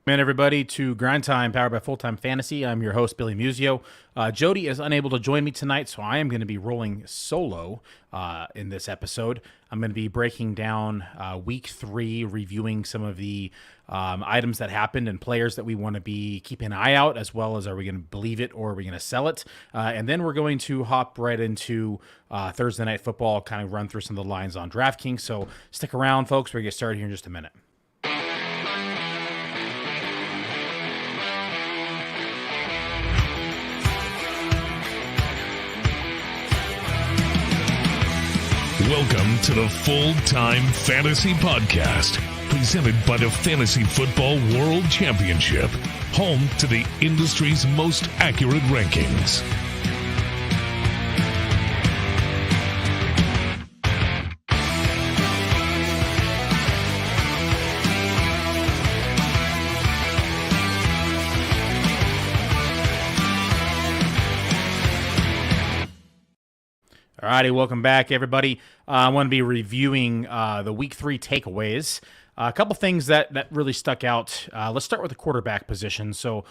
Man, everybody, to Grind Time, powered by Full Time Fantasy. I'm your host, Billy Muzio. Jody is unable to join me tonight, so I am going to be rolling solo in this episode. I'm going to be breaking down week 3, reviewing some of the items that happened and players that we want to be keeping an eye out, as well as are we going to believe it or are we going to sell it? And then we're going to hop right into Thursday Night Football, kind of run through some of the lines on DraftKings. So stick around, folks. We're going to get started here in just a minute. Welcome to the Full Time Fantasy Podcast, presented by the Fantasy Football World Championship, home to the industry's most accurate rankings. All righty, welcome back, everybody. I want to be reviewing the Week 3 takeaways. A couple things that really stuck out. Let's start with the quarterback position. So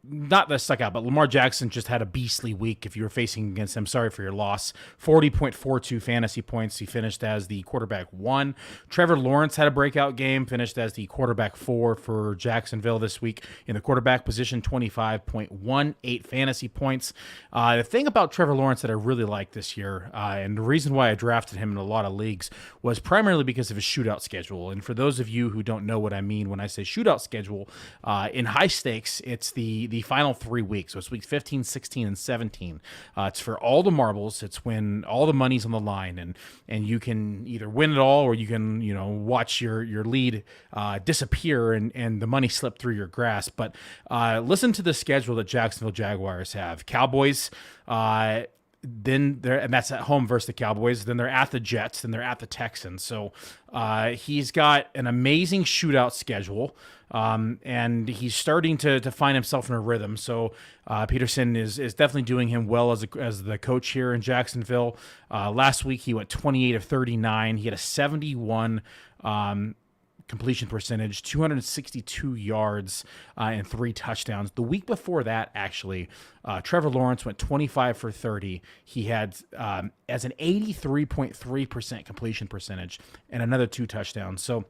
not that stuck out, but Lamar Jackson just had a beastly week. If you were facing against him, sorry for your loss. 40.42 fantasy points. He finished as the quarterback 1. Trevor Lawrence had a breakout game, finished as the quarterback 4 for Jacksonville this week in the quarterback position, 25.18 fantasy points. The thing about Trevor Lawrence that I really like this year, and the reason why I drafted him in a lot of leagues, was primarily because of his shootout schedule. And for those of you who don't know what I mean when I say shootout schedule, in high stakes, it's the final 3 weeks. So it's weeks 15, 16, and 17. It's for all the marbles. It's when all the money's on the line, and you can either win it all or you can watch your lead disappear and the money slip through your grasp. But listen to the schedule that Jacksonville Jaguars have. Cowboys. And that's at home versus the Cowboys. Then they're at the Jets. Then they're at the Texans. So he's got an amazing shootout schedule, and he's starting to find himself in a rhythm. So Peterson is definitely doing him well as the coach here in Jacksonville. Last week he went 28 of 39. He had a 71 completion percentage, 262 yards, and 3 touchdowns. The week before that, actually, Trevor Lawrence went 25 for 30. He had as an 83.3% completion percentage and another 2 touchdowns. So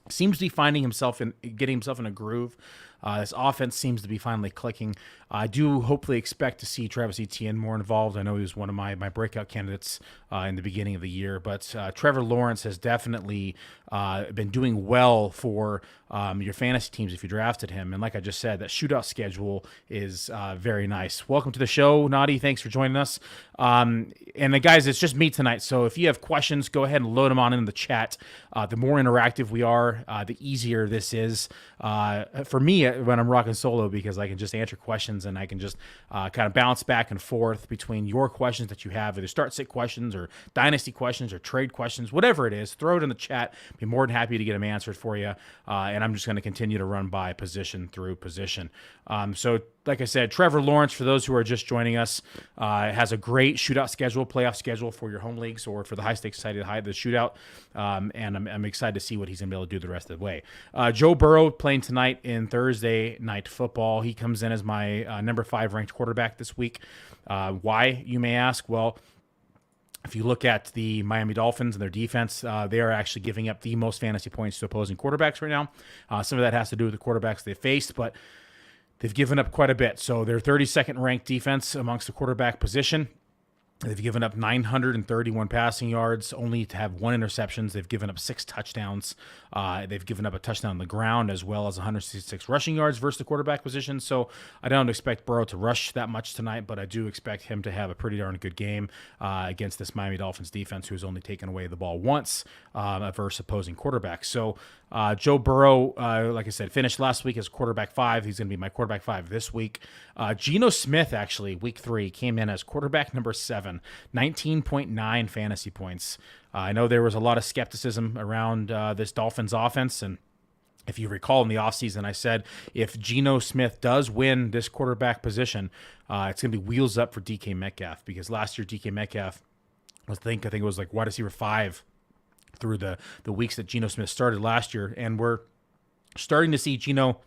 seems to be getting himself in a groove. This offense seems to be finally clicking. I do hopefully expect to see Travis Etienne more involved. I know he was one of my breakout candidates in the beginning of the year, but Trevor Lawrence has definitely been doing well for your fantasy teams if you drafted him. And like I just said, that shootout schedule is very nice. Welcome to the show, Nadia. Thanks for joining us. And the guys, it's just me tonight. So if you have questions, go ahead and load them on in the chat. The more interactive we are, the easier this is for me when I'm rocking solo, because I can just answer questions and I can just kind of bounce back and forth between your questions that you have, either start sit questions or dynasty questions or trade questions, whatever it is. Throw it in the chat. Be more than happy to get them answered for you. And I'm just going to continue to run by position through position. So like I said, Trevor Lawrence, for those who are just joining us, has a great shootout schedule, playoff schedule for your home leagues or for the high stakes side of the shootout. And I'm excited to see what he's going to be able to do the rest of the way. Joe Burrow playing tonight in Thursday Night Football. He comes in as my number 5 ranked quarterback this week. Why, you may ask? Well, if you look at the Miami Dolphins and their defense, they are actually giving up the most fantasy points to opposing quarterbacks right now. Some of that has to do with the quarterbacks they faced, but they've given up quite a bit. So they're 32nd ranked defense amongst the quarterback position. They've given up 931 passing yards, only to have 1 interception. They've given up 6 touchdowns. They've given up a touchdown on the ground, as well as 166 rushing yards versus the quarterback position. So I don't expect Burrow to rush that much tonight, but I do expect him to have a pretty darn good game against this Miami Dolphins defense, who's only taken away the ball once versus opposing quarterbacks. So Joe Burrow, like I said, finished last week as quarterback 5. He's going to be my quarterback 5 this week. Geno Smith, actually, week 3, came in as quarterback number 7, 19.9 fantasy points. I know there was a lot of skepticism around this Dolphins offense, and if you recall in the offseason, I said if Geno Smith does win this quarterback position, it's going to be wheels up for DK Metcalf, because last year DK Metcalf I think it was like wide receiver 5 through the weeks that Geno Smith started last year, and we're starting to see Geno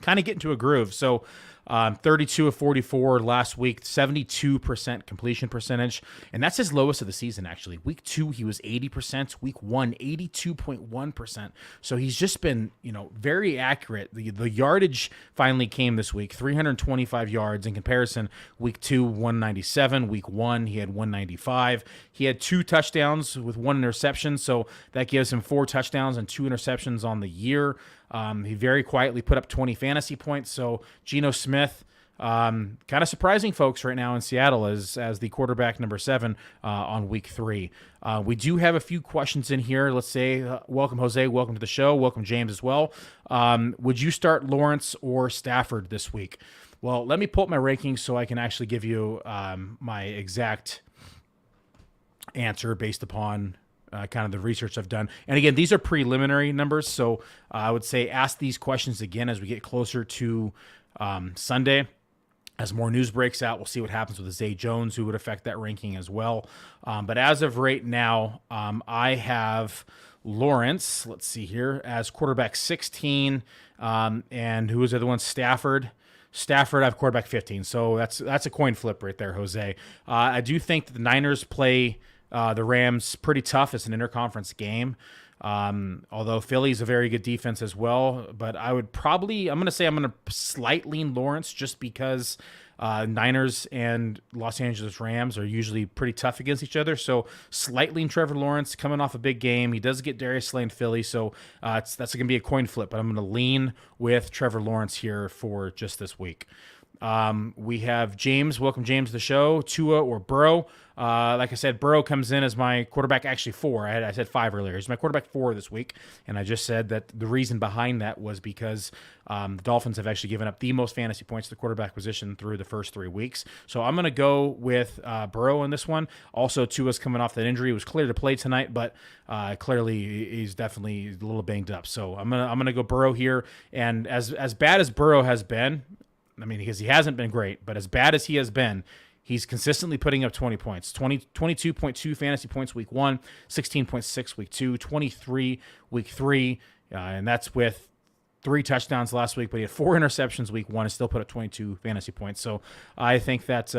kind of get into a groove. So 32 of 44 last week, 72% completion percentage. And that's his lowest of the season, actually. Week 2, he was 80%. Week 1, 82.1%. So he's just been, very accurate. The yardage finally came this week, 325 yards in comparison. Week 2, 197. Week 1, he had 195. He had 2 touchdowns with 1 interception. So that gives him 4 touchdowns and 2 interceptions on the year. He very quietly put up 20 fantasy points. So Geno Smith, kind of surprising folks right now in Seattle as the quarterback number 7 on week 3. We do have a few questions in here. Let's say, welcome Jose, welcome to the show. Welcome James as well. Would you start Lawrence or Stafford this week? Well, let me pull up my rankings so I can actually give you my exact answer based upon kind of the research I've done. And again, these are preliminary numbers, so I would say ask these questions again as we get closer to Sunday. As more news breaks out, we'll see what happens with Zay Jones, who would affect that ranking as well. But as of right now, I have Lawrence, let's see here, as quarterback 16, and who was the other one? Stafford, I have quarterback 15. So that's a coin flip right there, Jose. I do think that the Niners play the Rams pretty tough. It's an interconference game. Although Philly's a very good defense as well, but I'm going to slight lean Lawrence just because Niners and Los Angeles Rams are usually pretty tough against each other. So slight lean Trevor Lawrence coming off a big game. He does get Darius Slay in Philly, so that's going to be a coin flip, but I'm going to lean with Trevor Lawrence here for just this week. We have James. Welcome, James, to the show. Tua or Burrow. Like I said, Burrow comes in as my quarterback, actually 4. I said 5 earlier. He's my quarterback 4 this week, and I just said that the reason behind that was because the Dolphins have actually given up the most fantasy points to the quarterback position through the first 3 weeks. So I'm going to go with Burrow in this one. Also, Tua's coming off that injury. It was clear to play tonight, but clearly he's definitely a little banged up. So I'm gonna go Burrow here. And as bad as Burrow has been, because he hasn't been great, but as bad as he has been, he's consistently putting up 20 points. 22.2 fantasy points week 1, 16.6 week 2, 23 week 3, and that's with 3 touchdowns last week, but he had 4 interceptions week 1 and still put up 22 fantasy points. So I think that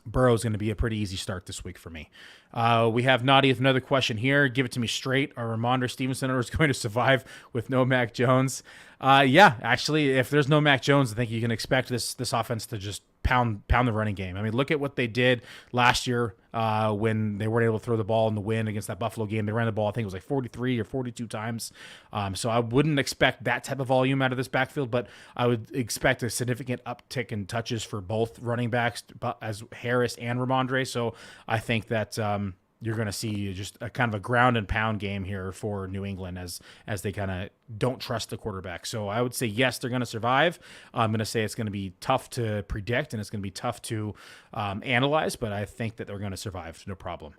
Burrow is going to be a pretty easy start this week for me. We have Nadia with another question here. Give it to me straight. Are Armando Stevenson is going to survive with no Mac Jones? Yeah, actually, if there's no Mac Jones, I think you can expect this offense to just pound the running game. Look at what they did last year when they weren't able to throw the ball in the win against that Buffalo game. They ran the ball, I think it was like 43 or 42 times. So I wouldn't expect that type of volume out of this backfield, but I would expect a significant uptick in touches for both running backs, as Harris and Ramondre. So I think that you're going to see just a kind of a ground and pound game here for New England as they kind of don't trust the quarterback. So I would say, yes, they're going to survive. I'm going to say it's going to be tough to predict and it's going to be tough to analyze, but I think that they're going to survive. No problem.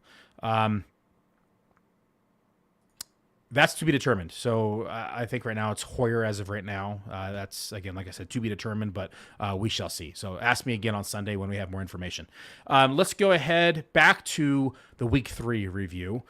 That's to be determined. So I think right now it's Hoyer as of right now. That's, again, like I said, to be determined, but we shall see. So ask me again on Sunday when we have more information. Let's go ahead back to the Week 3 review.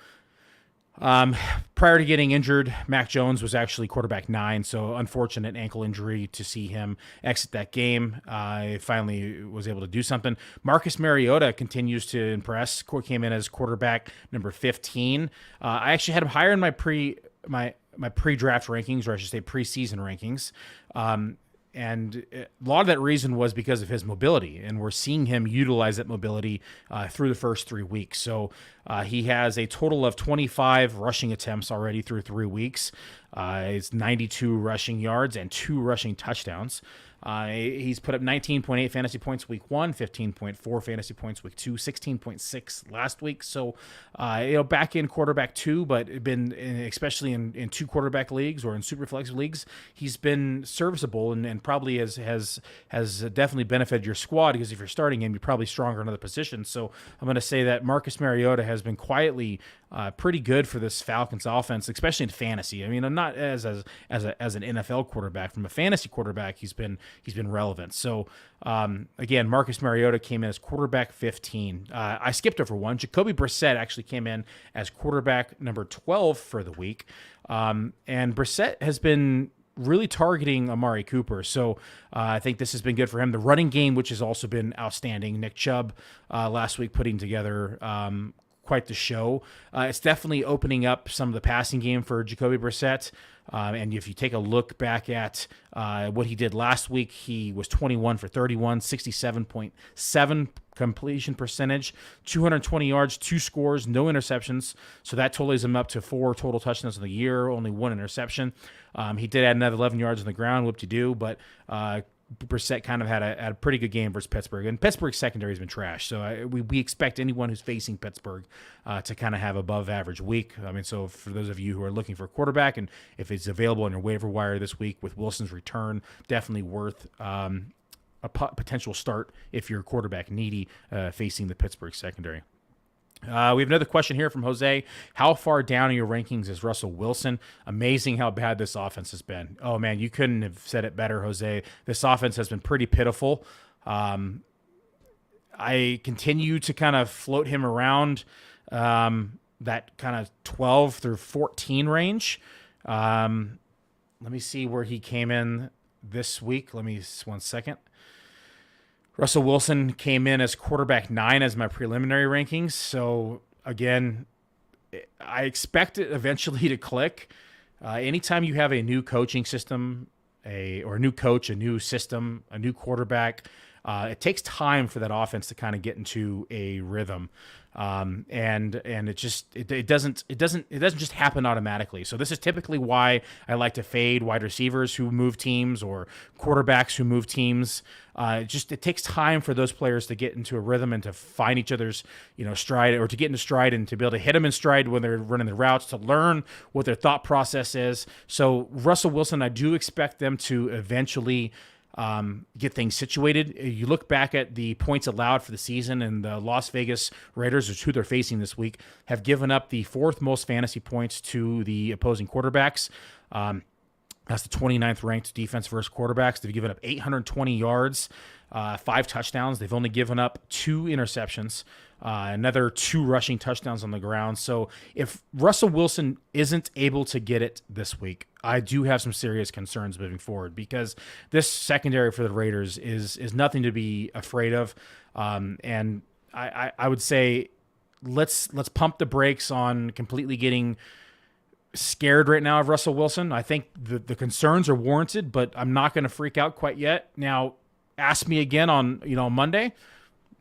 Prior to getting injured, Mac Jones was actually quarterback 9, so unfortunate ankle injury to see him exit that game. He finally was able to do something. Marcus Mariota continues to impress. Came in as quarterback number 15. I actually had him higher in my pre-draft rankings, or I should say preseason rankings. And a lot of that reason was because of his mobility, and we're seeing him utilize that mobility through the first 3 weeks. So he has a total of 25 rushing attempts already through 3 weeks. It's 92 rushing yards and 2 rushing touchdowns. He's put up 19.8 fantasy points week 1, 15.4 fantasy points week 2, 16.6 last week. So, back in quarterback 2, but especially in 2 quarterback leagues or in superflex leagues, he's been serviceable and probably has definitely benefited your squad, because if you're starting him, you're probably stronger in other positions. So I'm going to say that Marcus Mariota has been quietly pretty good for this Falcons offense, especially in fantasy. I'm not as an NFL quarterback. From a fantasy quarterback, he's been relevant. So again, Marcus Mariota came in as quarterback 15. I skipped over one. Jacoby Brissett actually came in as quarterback number 12 for the week. And Brissett has been really targeting Amari Cooper. So I think this has been good for him. The running game, which has also been outstanding. Nick Chubb last week putting together quite the show. It's definitely opening up some of the passing game for Jacoby Brissett. And if you take a look back at what he did last week, he was 21 for 31, 67.7 completion percentage, 220 yards, 2 scores, no interceptions. So that totals him up to 4 total touchdowns in the year, only 1 interception. He did add another 11 yards on the ground, whoop-de-doo, but Brissett kind of had a pretty good game versus Pittsburgh. And Pittsburgh's secondary has been trash. So we expect anyone who's facing Pittsburgh to kind of have above average week. I mean, so for those of you who are looking for a quarterback, and if it's available on your waiver wire this week with Wilson's return, definitely worth a potential start if you're quarterback needy facing the Pittsburgh secondary. We have another question here from Jose. How far down in your rankings is Russell Wilson? Amazing how bad this offense has been. Oh, man, you couldn't have said it better, Jose. This offense has been pretty pitiful. I continue to kind of float him around that kind of 12 through 14 range. Let me see where he came in this week. One second. Russell Wilson came in as quarterback 9 as my preliminary rankings. So, again, I expect it eventually to click. Anytime you have a new coaching system, or a new coach, a new system, a new quarterback, it takes time for that offense to kind of get into a rhythm. And it doesn't just happen automatically. So this is typically why I like to fade wide receivers who move teams or quarterbacks who move teams. It takes time for those players to get into a rhythm and to find each other's, stride, or to get into stride and to be able to hit them in stride when they're running the routes, to learn what their thought process is. So Russell Wilson, I do expect them to eventually get things situated. You look back at the points allowed for the season, and the Las Vegas Raiders, which is who they're facing this week, have given up the 4th most fantasy points to the opposing quarterbacks. That's the 29th ranked defense versus quarterbacks. They've given up 820 yards, 5 touchdowns. They've only given up 2 interceptions, another 2 rushing touchdowns on the ground. So if Russell Wilson isn't able to get it this week, I do have some serious concerns moving forward, because this secondary for the Raiders is nothing to be afraid of. And I would say let's pump the brakes on completely getting scared right now of Russell Wilson. I think the concerns are warranted, but I'm not going to freak out quite yet. Now, ask me again on Monday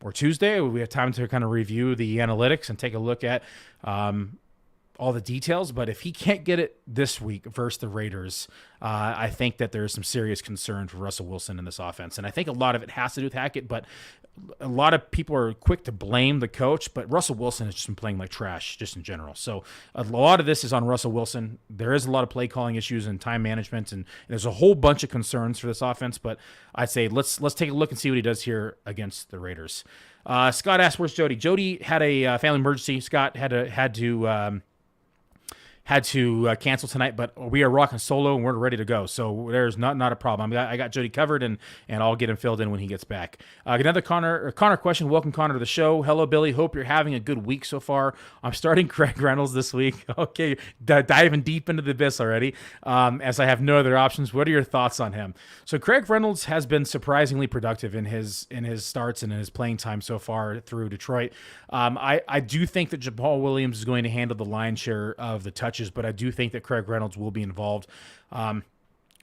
or Tuesday. We have time to kind of review the analytics and take a look at all the details. But if he can't get it this week versus the Raiders, I think that there's some serious concern for Russell Wilson in this offense. And I think a lot of it has to do with Hackett, but a lot of people are quick to blame the coach, but Russell Wilson has just been playing like trash just in general. So a lot of this is on Russell Wilson. There is a lot of play calling issues and time management, and there's a whole bunch of concerns for this offense, but I'd say let's take a look and see what he does here against the Raiders. Scott asked, where's Jody? Jody had a family emergency. Scott had to cancel tonight, but we are rocking solo and we're ready to go. So there's not a problem. I got Jody covered, and I'll get him filled in when he gets back. Another Connor question. Welcome, Connor, to the show. Hello, Billy. Hope you're having a good week so far. I'm starting Craig Reynolds this week. Okay, diving deep into the abyss already, as I have no other options. What are your thoughts on him? So Craig Reynolds has been surprisingly productive in his starts and in his playing time so far through Detroit. I do think that Jamal Williams is going to handle the lion's share of the touches, but I do think that Craig Reynolds will be involved.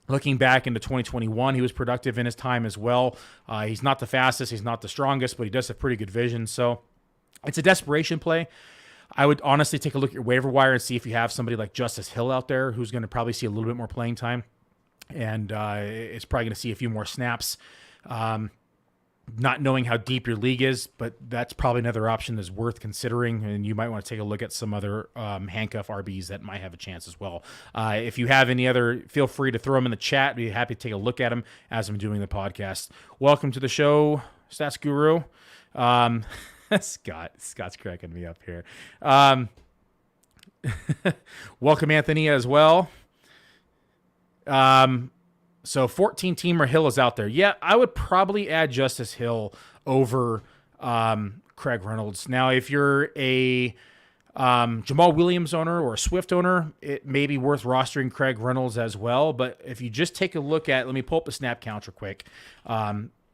Looking back into 2021, he was productive in his time as well. He's not the fastest, he's not the strongest, but he does have pretty good vision. So it's a desperation play. I would honestly take a look at your waiver wire and see if you have somebody like Justice Hill out there who's going to probably see a little bit more playing time, and it's probably going to see a few more snaps. Not knowing how deep your league is, but that's probably another option that's worth considering, and you might want to take a look at some other handcuff RBs that might have a chance as well. If you have any other, feel free to throw them in the chat. I'd be happy to take a look at them as I'm doing the podcast. Welcome to the show, Stats Guru. Scott's cracking me up here. Welcome, Anthony, as well. So 14-teamer Hill is out there. Yeah, I would probably add Justice Hill over Craig Reynolds. Now, if you're a Jamal Williams owner or a Swift owner, it may be worth rostering Craig Reynolds as well. But if you just take a look at, let me pull up the snap count real quick.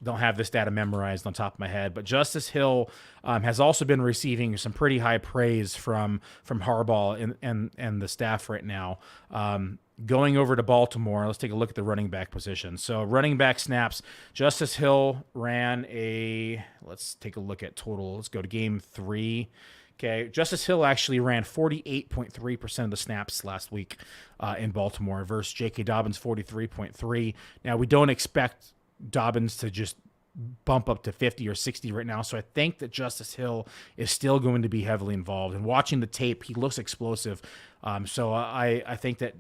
Don't have this data memorized on top of my head, but Justice Hill has also been receiving some pretty high praise from Harbaugh and the staff right now. Going over to Baltimore, let's take a look at the running back position. So running back snaps, Justice Hill ran let's take a look at total. Let's go to game 3. Okay, Justice Hill actually ran 48.3% of the snaps last week in Baltimore versus J.K. Dobbins 43.3%. Now, we don't expect Dobbins to just bump up to 50 or 60 right now, so I think that Justice Hill is still going to be heavily involved. And watching the tape, he looks explosive. So I think that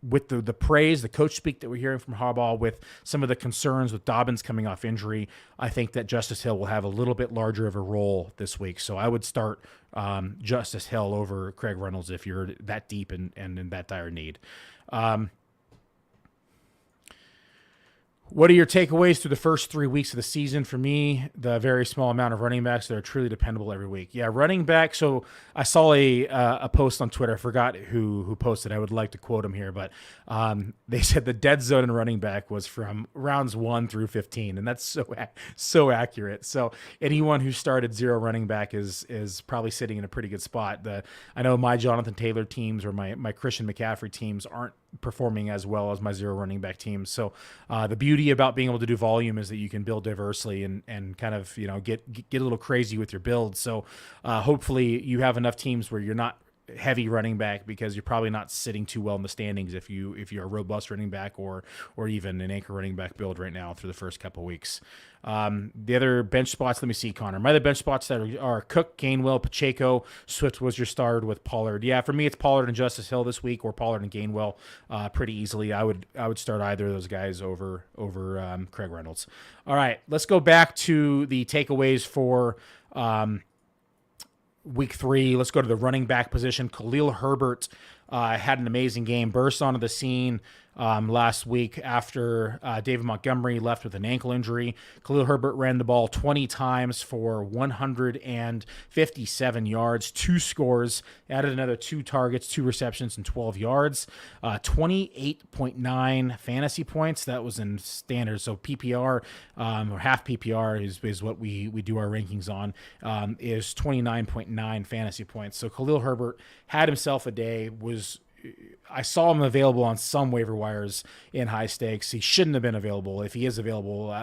with the praise, the coach speak that we're hearing from Harbaugh, with some of the concerns with Dobbins coming off injury, I think that Justice Hill will have a little bit larger of a role this week. So I would start Justice Hill over Craig Reynolds if you're that deep and in that dire need. What are your takeaways through the first 3 weeks of the season? For me, the very small amount of running backs that are truly dependable every week. Yeah, running back. So I saw a post on Twitter. I forgot who posted. I would like to quote him here, but they said the dead zone in running back was from rounds 1 through 15, and that's so accurate. So anyone who started 0 running back is probably sitting in a pretty good spot. I know my Jonathan Taylor teams or my Christian McCaffrey teams aren't performing as well as my 0 running back teams. So the beauty about being able to do volume is that you can build diversely and kind of, get a little crazy with your build. So hopefully you have enough teams where you're not heavy running back, because you're probably not sitting too well in the standings if you're a robust running back or even an anchor running back build right now through the first couple weeks. The other bench spots, let me see, Connor. My other bench spots that are Cook, Gainwell, Pacheco. Swift was your starter with Pollard. Yeah, for me it's Pollard and Justice Hill this week, or Pollard and Gainwell pretty easily. I would start either of those guys over Craig Reynolds. All right, let's go back to the takeaways for week 3. Let's go to the running back position. Khalil Herbert had an amazing game, burst onto the scene last week after David Montgomery left with an ankle injury. Khalil Herbert ran the ball 20 times for 157 yards, 2 scores, added another 2 targets, 2 receptions, and 12 yards. 28.9 fantasy points. That was in standard. So PPR or half PPR is what we do our rankings on, is 29.9 fantasy points. So Khalil Herbert had himself a day. I saw him available on some waiver wires in high stakes. He shouldn't have been available. If he is available,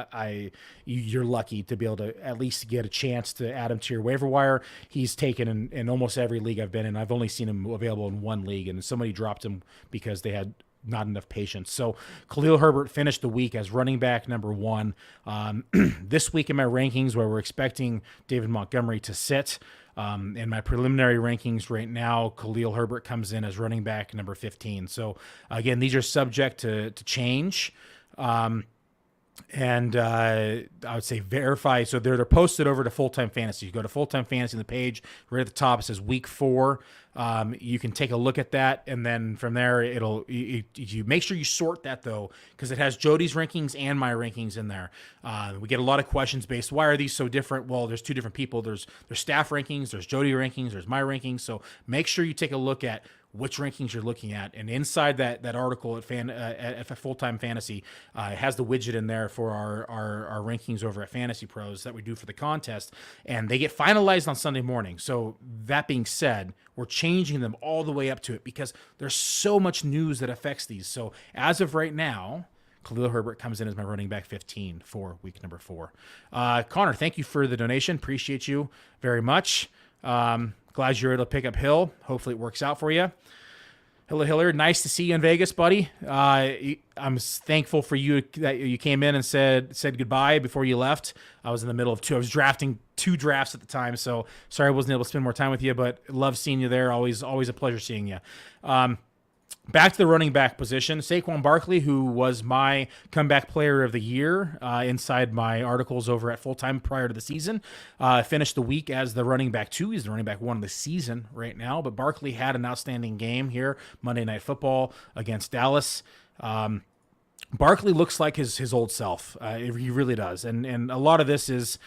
you're lucky to be able to at least get a chance to add him to your waiver wire. He's taken in almost every league I've been in. I've only seen him available in one league, and somebody dropped him because they had not enough patience. So Khalil Herbert finished the week as running back number 1. This week in my rankings, where we're expecting David Montgomery to sit, in my preliminary rankings right now, Khalil Herbert comes in as running back number 15. So again, these are subject to change. And I would say verify. So they're posted over to Full-Time Fantasy. You go to Full-Time Fantasy on the page, right at the top, it says week 4. You can take a look at that, and then from there, you make sure you sort that, though, because it has Jody's rankings and my rankings in there. We get a lot of questions based, why are these so different? Well, there's 2 different people. There's staff rankings, there's Jody rankings, there's my rankings. So make sure you take a look at which rankings you're looking at, and inside that article at Full-Time Fantasy, it has the widget in there for our rankings over at Fantasy Pros that we do for the contest, and they get finalized on Sunday morning. So that being said, we're changing them all the way up to it because there's so much news that affects these. So as of right now, Khalil Herbert comes in as my running back 15 for week number 4. Connor, thank you for the donation. Appreciate you very much. Glad you're able to pick up Hill. Hopefully it works out for you. Hiller, nice to see you in Vegas, buddy. I'm thankful for you that you came in and said goodbye before you left. I was in the middle of 2. I was drafting 2 drafts at the time, so sorry I wasn't able to spend more time with you, but love seeing you there. Always a pleasure seeing you. Back to the running back position, Saquon Barkley, who was my comeback player of the year inside my articles over at Full-Time prior to the season, finished the week as the running back 2. He's the running back 1 of the season right now, but Barkley had an outstanding game here, Monday Night Football against Dallas. Barkley looks like his old self. He really does, and a lot of this is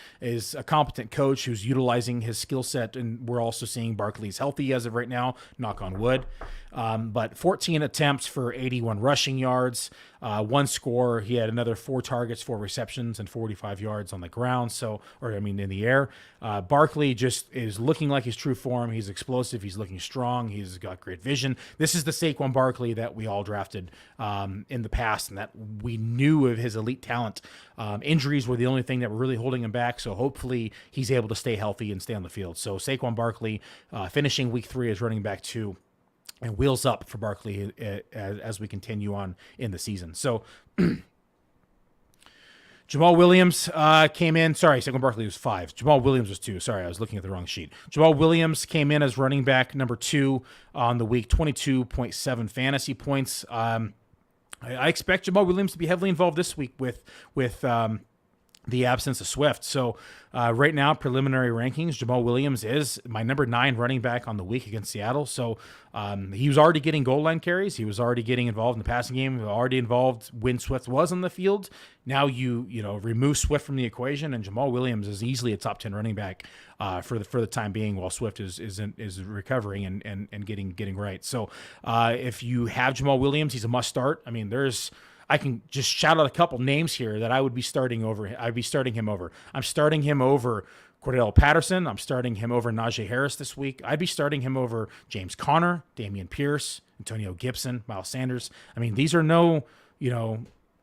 a competent coach who's utilizing his skill set, and we're also seeing Barkley's healthy as of right now. Knock on wood. But 14 attempts for 81 rushing yards, one score. He had another 4 targets, 4 receptions, and 45 yards on the ground. In the air. Barkley just is looking like his true form. He's explosive. He's looking strong. He's got great vision. This is the Saquon Barkley that we all drafted in the past, and that we knew of his elite talent. Injuries were the only thing that were really holding him back. So hopefully he's able to stay healthy and stay on the field. So Saquon Barkley finishing week 3 as running back 2. And wheels up for Barkley as we continue on in the season. So Jamal Williams came in. Sorry, Saquon Barkley was 5. Jamal Williams was 2. Sorry, I was looking at the wrong sheet. Jamal Williams came in as running back number 2 on the week, 22.7 fantasy points. I expect Jamal Williams to be heavily involved this week with the absence of Swift. So right now, preliminary rankings, Jamal Williams is my number 9 running back on the week against Seattle. So he was already getting goal line carries. He was already getting involved in the passing game. He was already involved when Swift was on the field. Now you remove Swift from the equation, and Jamal Williams is easily a top 10 running back for the time being, while Swift is recovering and getting right. So if you have Jamal Williams, he's a must start. I mean, I can just shout out a couple names here that I would be starting over. I'd be starting him over. I'm starting him over Cordell Patterson. I'm starting him over Najee Harris this week. I'd be starting him over James Conner, Dameon Pierce, Antonio Gibson, Miles Sanders. I mean, these are no,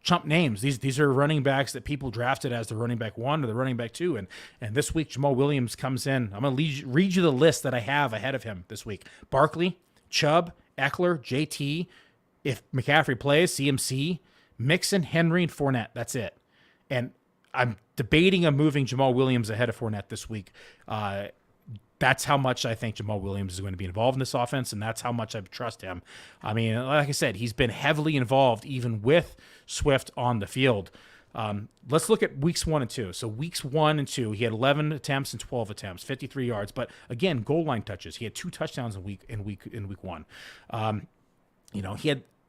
chump names. These are running backs that people drafted as the running back 1 or the running back 2. And this week, Jamal Williams comes in. I'm going to read you the list that I have ahead of him this week. Barkley, Chubb, Eckler, JT. If McCaffrey plays, CMC, Mixon, Henry, and Fournette. That's it. And I'm debating on moving Jamal Williams ahead of Fournette this week. That's how much I think Jamal Williams is going to be involved in this offense, and that's how much I trust him. I mean, like I said, he's been heavily involved even with Swift on the field. Let's look at weeks 1 and 2. So weeks 1 and 2, he had 11 attempts and 12 attempts, 53 yards. But again, goal line touches. He had 2 touchdowns in week 1.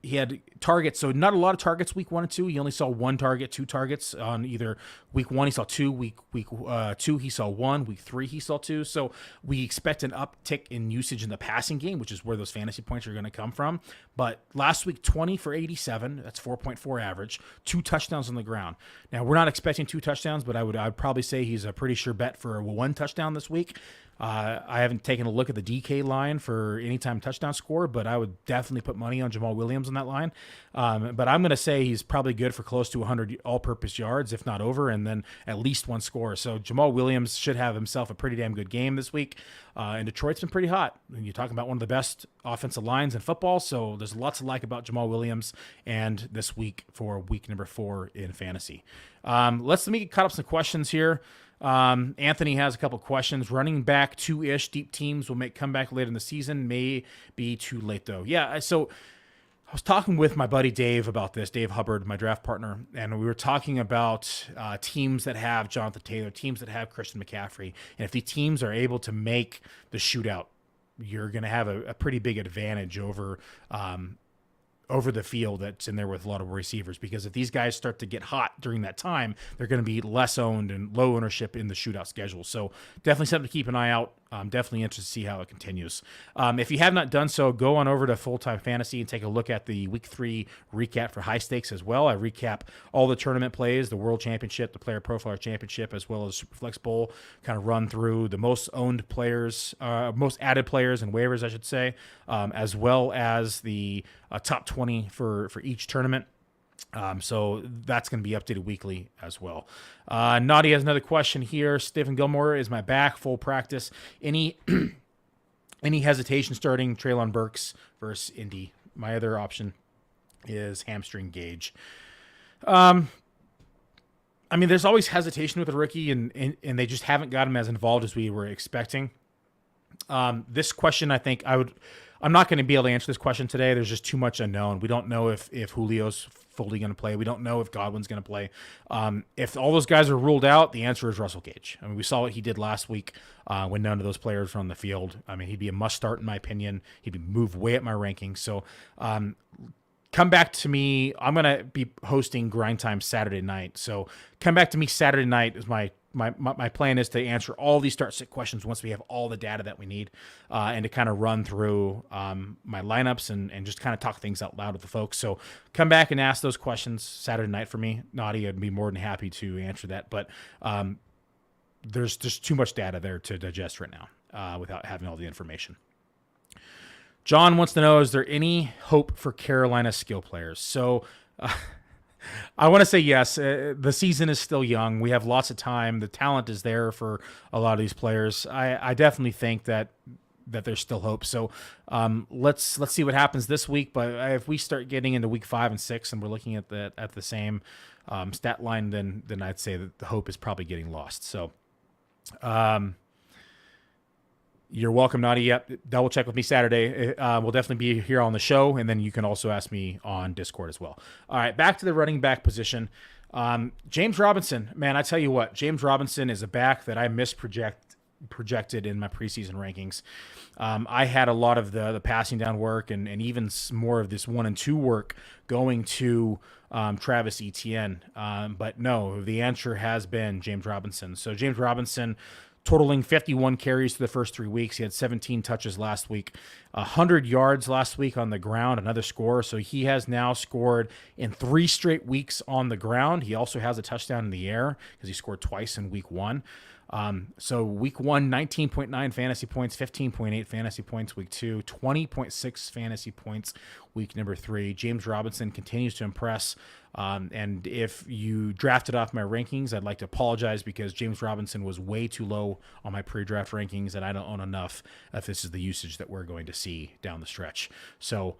He had targets, so not a lot of targets week 1 and 2. He only saw 1 target, 2 targets on either week 1. He saw 2. Week 2 he saw 1. Week 3 he saw 2. So we expect an uptick in usage in the passing game, which is where those fantasy points are going to come from. But last week, 20 for 87. That's 4.4 average. 2 touchdowns on the ground. Now we're not expecting 2 touchdowns, but I'd probably say he's a pretty sure bet for a 1 touchdown this week. I haven't taken a look at the DK line for anytime touchdown score, but I would definitely put money on Jamal Williams on that line. But I'm going to say he's probably good for close to 100 all-purpose yards, if not over, and then at least 1 score. So Jamal Williams should have himself a pretty damn good game this week. And Detroit's been pretty hot. You're talking about one of the best offensive lines in football, so there's lots to like about Jamal Williams and this week for week number 4 in fantasy. Let me get caught up some questions here. Anthony has a couple questions. Running back 2-ish deep teams will make comeback later in the season. May be too late though. Yeah. So I was talking with my buddy Dave about this, Dave Hubbard, my draft partner, and we were talking about teams that have Jonathan Taylor, teams that have Christian McCaffrey. And if the teams are able to make the shootout, you're going to have a pretty big advantage over the field that's in there with a lot of receivers, because if these guys start to get hot during that time, they're going to be less owned and low ownership in the shootout schedule. So definitely something to keep an eye out. I'm definitely interested to see how it continues. If you have not done so, go on over to Full Time Fantasy and take a look at the Week 3 recap for high stakes as well. I recap all the tournament plays, the World Championship, the Player Profiler Championship, as well as Superflex Bowl, kind of run through the most owned players, most added players and waivers, I should say, as well as the top 20 for each tournament. So that's going to be updated weekly as well. Nadia has another question here. Stephen Gilmore is my back, full practice. Any hesitation starting Treylon Burks versus Indy? My other option is hamstring Gage. I mean, there's always hesitation with a rookie, and they just haven't got him as involved as we were expecting. This question, I think I'm not going to be able to answer this question today. There's just too much unknown. We don't know if Julio's fully going to play. We don't know if Godwin's going to play. If all those guys are ruled out, the answer is Russell Gage. I mean, we saw what he did last week when none of those players were on the field. I mean, he'd be a must start in my opinion. He'd be moved way up my rankings. So come back to me. I'm going to be hosting Grind Time Saturday night. So come back to me Saturday night is my plan is to answer all these start-sit questions once we have all the data that we need, and to kind of run through my lineups and just kind of talk things out loud with the folks. So come back and ask those questions Saturday night for me. Nadia, I'd be more than happy to answer that. But there's just too much data there to digest right now without having all the information. John wants to know, is there any hope for Carolina skill players? So I want to say yes. The season is still young. We have lots of time. The talent is there for a lot of these players. I definitely think that there's still hope. So let's see what happens this week. But if we start getting into week 5 and 6 and we're looking at the same stat line, then I'd say that the hope is probably getting lost. So you're welcome, Nadia. Double check with me Saturday. We'll definitely be here on the show, and then you can also ask me on Discord as well. All right, back to the running back position. James Robinson, man, I tell you what, James Robinson is a back that I projected in my preseason rankings. I had a lot of the passing down work and even more of this 1 and 2 work going to Travis Etienne. But no, the answer has been James Robinson. So James Robinson, totaling 51 carries for the first 3 weeks. He had 17 touches last week, 100 yards last week on the ground, another score. So he has now scored in 3 straight weeks on the ground. He also has a touchdown in the air because he scored twice in week 1. So week 1, 19.9 fantasy points, 15.8 fantasy points week 2, 20.6 fantasy points week number 3. James Robinson continues to impress. And if you drafted off my rankings, I'd like to apologize because James Robinson was way too low on my pre-draft rankings, and I don't own enough if this is the usage that we're going to see down the stretch. So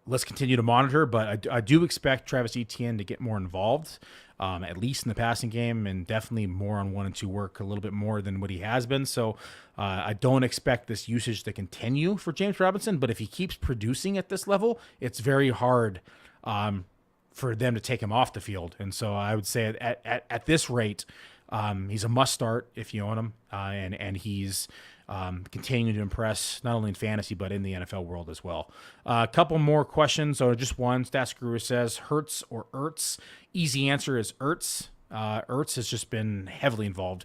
let's continue to monitor, but I do expect Travis Etienne to get more involved, at least in the passing game, and definitely more on 1 and 2 work, a little bit more than what he has been. So I don't expect this usage to continue for James Robinson, but if he keeps producing at this level, it's very hard for them to take him off the field. And so I would say at this rate, he's a must start if you own him, and he's continuing to impress not only in fantasy but in the NFL world as well. A couple more questions, or just one. Stats Guru says Hertz or Ertz. Easy answer is Ertz. Ertz has just been heavily involved.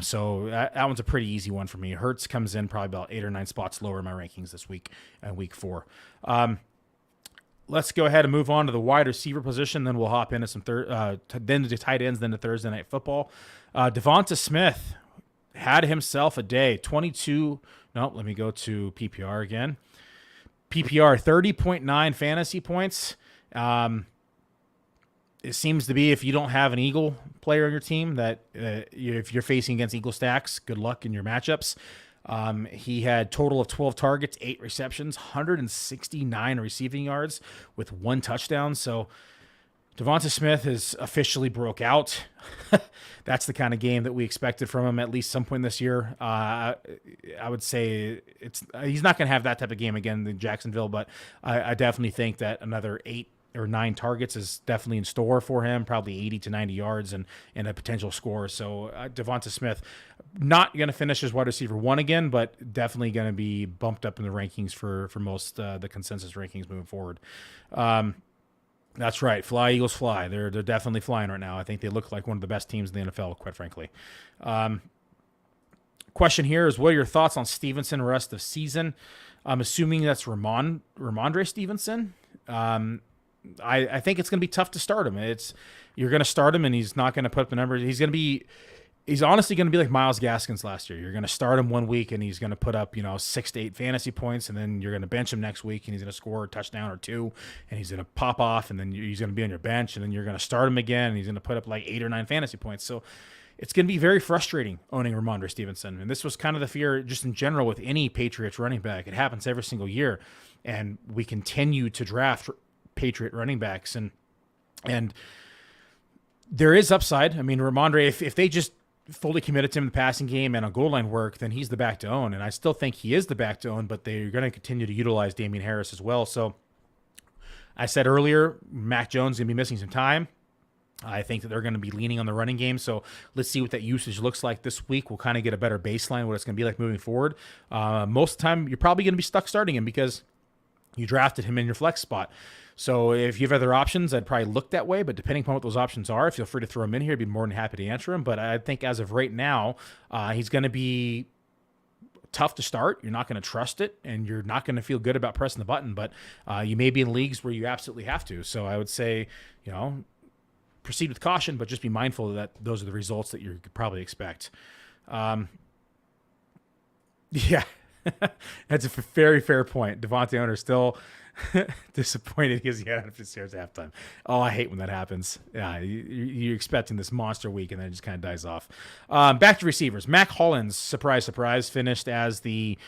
So that one's a pretty easy one for me. Hertz comes in probably about 8 or 9 spots lower in my rankings this week, week 4. Let's go ahead and move on to the wide receiver position. Then we'll hop into some then to tight ends, then to Thursday Night Football. Devonta Smith had himself a day. 22. No, let me go to PPR again. PPR 30.9 fantasy points. It seems to be, if you don't have an Eagle player on your team, that if you're facing against Eagle stacks, good luck in your matchups. He had total of 12 targets, 8 receptions, 169 receiving yards with 1 touchdown. So Devonta Smith has officially broke out. That's the kind of game that we expected from him at least some point this year. I would say he's not going to have that type of game again in Jacksonville, but I definitely think that another 8 or 9 targets is definitely in store for him, probably 80 to 90 yards and a potential score. So Devonta Smith, not going to finish as wide receiver 1 again, but definitely going to be bumped up in the rankings for most the consensus rankings moving forward. That's right. Fly, Eagles, fly. They're definitely flying right now. I think they look like one of the best teams in the NFL, quite frankly. Question here is, what are your thoughts on Stevenson rest of season? I'm assuming that's Ramondre Stevenson. I think it's going to be tough to start him. You're going to start him, and he's not going to put up the numbers. He's honestly going to be like Myles Gaskins last year. You're going to start him one week, and he's going to put up 6 to 8 fantasy points, and then you're going to bench him next week, and he's going to score a touchdown or 2, and he's going to pop off, and then he's going to be on your bench, and then you're going to start him again, and he's going to put up like 8 or 9 fantasy points. So it's going to be very frustrating owning Ramondre Stevenson. And this was kind of the fear just in general with any Patriots running back. It happens every single year, and we continue to draft Patriot running backs, and there is upside. I mean, Ramondre, if they just fully committed to him in the passing game and on goal line work, then he's the back to own, and I still think he is the back to own, but they're going to continue to utilize Damian Harris as well. So I said earlier, Mac Jones is going to be missing some time. I think that they're going to be leaning on the running game, so let's see what that usage looks like this week. We'll kind of get a better baseline, what it's going to be like moving forward. Most of the time, you're probably going to be stuck starting him because you drafted him in your flex spot. So if you have other options, I'd probably look that way. But depending upon what those options are, feel free to throw him in here. I'd be more than happy to answer him. But I think as of right now, he's going to be tough to start. You're not going to trust it, and you're not going to feel good about pressing the button. But you may be in leagues where you absolutely have to. So I would say, proceed with caution, but just be mindful that those are the results that you could probably expect. Yeah, that's a very fair point. Devontae owner still disappointed because he had the stairs at halftime. Oh, I hate when that happens. Yeah, you're expecting this monster week and then it just kind of dies off. Back to receivers. Mack Hollins, surprise, finished as the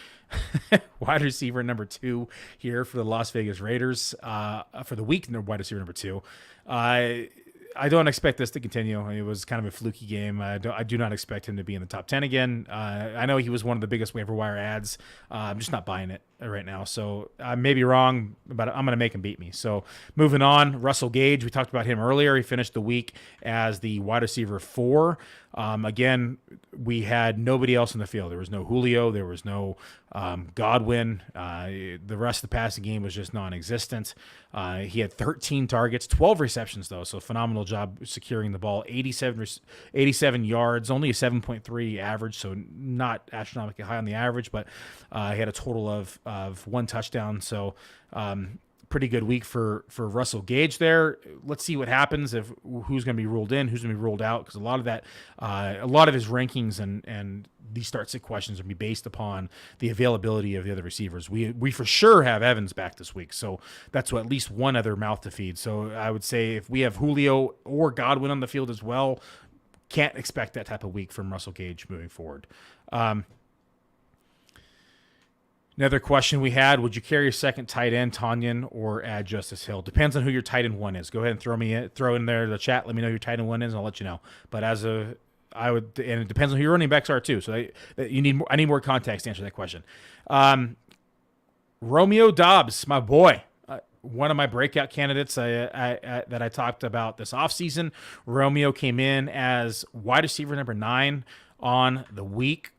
wide receiver number 2 here for the Las Vegas Raiders for the week. Wide receiver number 2. I don't expect this to continue. It was kind of a fluky game. I do not expect him to be in the top 10 again. I know he was one of the biggest waiver wire ads. I'm just not buying it right now. So I may be wrong, but I'm going to make him beat me. So moving on, Russell Gage. We talked about him earlier. He finished the week as the wide receiver 4. Again, we had nobody else in the field. There was no Julio. There was no Godwin. The rest of the passing game was just non-existent. He had 13 targets, 12 receptions, though, so phenomenal job securing the ball. 87 yards, only a 7.3 average, so not astronomically high on the average, but he had a total of 1 touchdown, so pretty good week for Russell Gage there. Let's see what happens if who's going to be ruled in, who's going to be ruled out, because a lot of his rankings and these start-sit questions will be based upon the availability of the other receivers. We for sure have Evans back this week, so that's at least one other mouth to feed. So I would say if we have Julio or Godwin on the field as well, can't expect that type of week from Russell Gage moving forward. Another question we had, would you carry a second tight end, Tanya, or add Justice Hill? Depends on who your tight end 1 is. Go ahead and throw in there the chat. Let me know who your tight end 1 is, and I'll let you know. But I would, and it depends on who your running backs are too. So I need more context to answer that question. Romeo Dobbs, my boy, one of my breakout candidates that I talked about this offseason. Romeo came in as wide receiver number 9 on the week.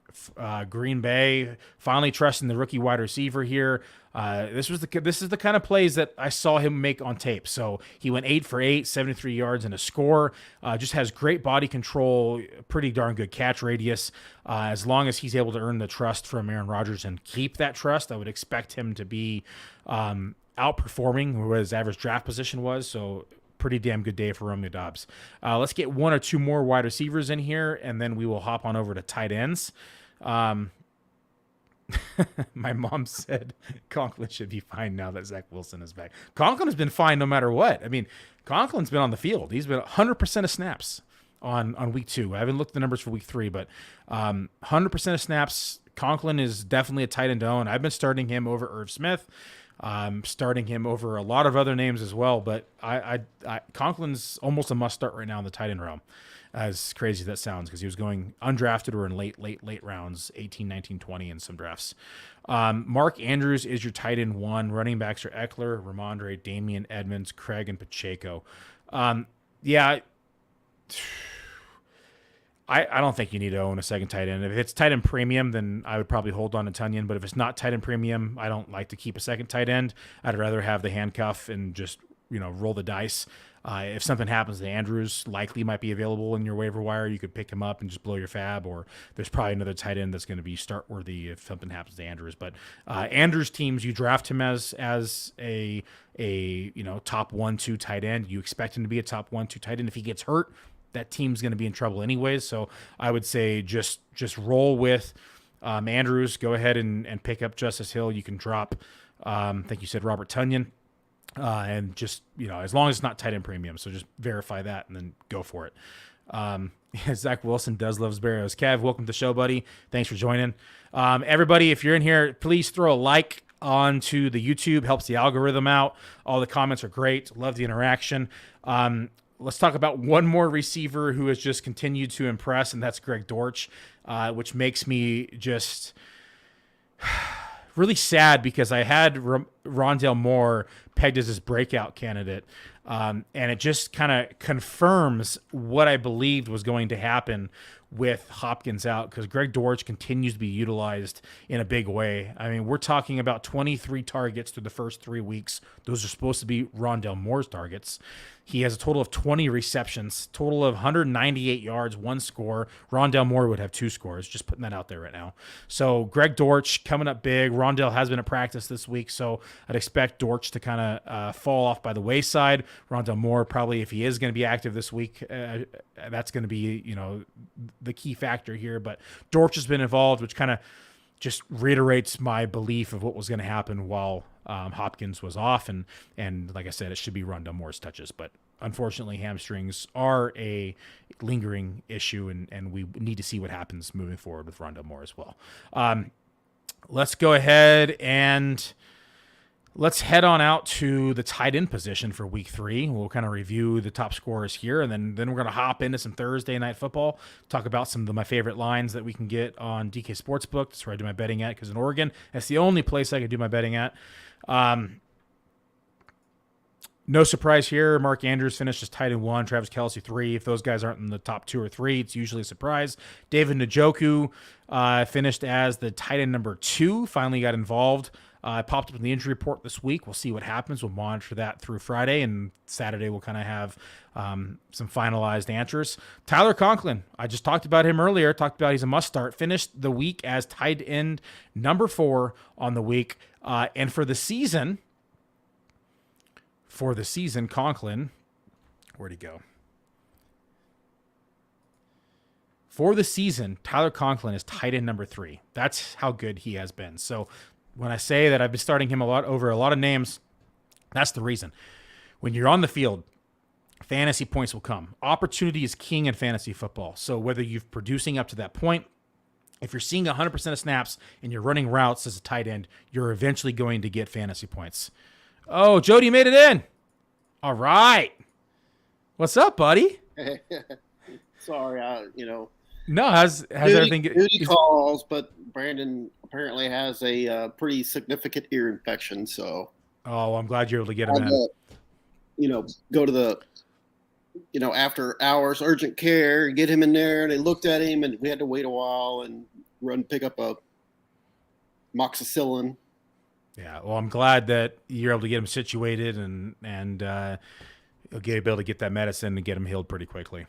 Green Bay finally trusting the rookie wide receiver here. This is the kind of plays that I saw him make on tape. So he went 8 for 8, 73 yards and a score. Just has great body control, pretty darn good catch radius. As long as he's able to earn the trust from Aaron Rodgers and keep that trust, I would expect him to be outperforming what his average draft position was. So pretty damn good day for Romeo Dobbs. Let's get 1 or 2 more wide receivers in here, and then we will hop on over to tight ends. My mom said Conklin should be fine now that Zach Wilson is back. Conklin has been fine no matter what. I mean, Conklin's been on the field. He's been 100% of snaps on week 2. I haven't looked at the numbers for week 3, but 100% of snaps. Conklin is definitely a tight end to own. I've been starting him over Irv Smith. Starting him over a lot of other names as well, but I Conklin's almost a must start right now in the tight end realm. As crazy as that sounds, because he was going undrafted or in late rounds, 18, 19, 20 in some drafts. Mark Andrews is your tight end 1. Running backs are Eckler, Ramondre, Damian, Edmonds, Craig, and Pacheco. Yeah, I don't think you need to own a second tight end. If it's tight end premium, then I would probably hold on to Tanya. But if it's not tight end premium, I don't like to keep a second tight end. I'd rather have the handcuff and just roll the dice. If something happens to Andrews, likely might be available in your waiver wire. You could pick him up and just blow your fab, or there's probably another tight end that's going to be start worthy if something happens to Andrews. But Andrews teams, you draft him as a top 1-2 tight end. You expect him to be a top 1-2 tight end. If he gets hurt, that team's going to be in trouble anyways. So I would say just roll with Andrews. Go ahead and pick up Justice Hill. You can drop, I think you said Robert Tonyan. And just, as long as it's not tight end premium. So just verify that and then go for it. Zach Wilson does love Barrios. Kev, welcome to the show, buddy. Thanks for joining. Everybody, if you're in here, please throw a like onto the YouTube. Helps the algorithm out. All the comments are great. Love the interaction. Let's talk about one more receiver who has just continued to impress, and that's Greg Dortch, which makes me just really sad because I had Rondale Moore pegged as his breakout candidate. And it just kind of confirms what I believed was going to happen with Hopkins out, because Greg Dortch continues to be utilized in a big way. I mean, we're talking about 23 targets through the first 3 weeks. Those are supposed to be Rondale Moore's targets. He has a total of 20 receptions, total of 198 yards, 1 score. Rondale Moore would have 2 scores, just putting that out there right now. So Greg Dortch coming up big. Rondale has been at practice this week, so I'd expect Dortch to kind of fall off by the wayside. Rondale Moore, probably, if he is going to be active this week, that's going to be, the key factor here. But Dortch has been involved, which kind of just reiterates my belief of what was going to happen while Hopkins was off. And like I said, it should be Rondale Moore's touches. But unfortunately, hamstrings are a lingering issue, and we need to see what happens moving forward with Rondale Moore as well. Let's go ahead and let's head on out to the tight end position for week 3. We'll kind of review the top scorers here, and then we're going to hop into some Thursday night football, talk about some of my favorite lines that we can get on DK Sportsbook. That's where I do my betting at, because in Oregon, that's the only place I can do my betting at. No surprise here. Mark Andrews finished as tight end 1, Travis Kelce 3. If those guys aren't in the top 2 or 3, it's usually a surprise. David Njoku finished as the tight end number 2, finally got involved. Popped up in the injury report this week. We'll see what happens. We'll monitor that through Friday, and Saturday we'll kind of have some finalized answers. Tyler Conklin, I just talked about him earlier, talked about he's a must-start. Finished the week as tight end number 4 on the week. And for the season, Conklin, where'd he go? For the season, Tyler Conklin is tight end number 3. That's how good he has been. So when I say that I've been starting him over a lot of names, that's the reason. When you're on the field, fantasy points will come. Opportunity is king in fantasy football. So whether you're producing up to that point, if you're seeing 100% of snaps and you're running routes as a tight end, you're eventually going to get fantasy points. Oh, Jody made it in. All right. What's up, buddy? Sorry, No, how's everything? Duty calls, but Brandon apparently has a pretty significant ear infection. So, I'm glad you're able to get him in. Go to the, after hours urgent care, get him in there. And they looked at him, and we had to wait a while and pick up a moxicillin. Yeah, well, I'm glad that you're able to get him situated and you'll be able to get that medicine and get him healed pretty quickly.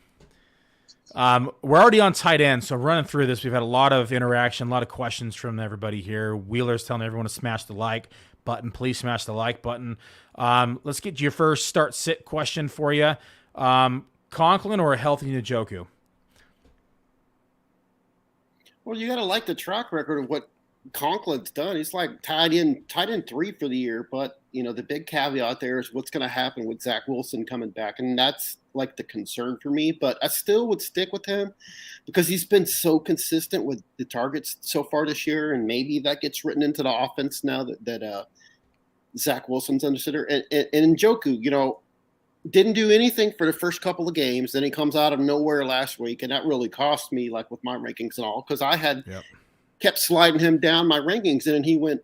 We're already on tight end, so running through this, we've had a lot of interaction, a lot of questions from everybody here. Wheeler's telling everyone to smash the like button. Please smash the like button. Let's get your first start-sit question for you. Conklin or a healthy Njoku? Well, you got to like the track record of what Conklin's done. He's like tied in 3 for the year, but the big caveat there is what's going to happen with Zach Wilson coming back, and that's like the concern for me. But I still would stick with him because he's been so consistent with the targets so far this year, and maybe that gets written into the offense now that Zach Wilson's under center. And Njoku, didn't do anything for the first couple of games, then he comes out of nowhere last week, and that really cost me, like with my rankings and all, because I had kept sliding him down my rankings, and then he went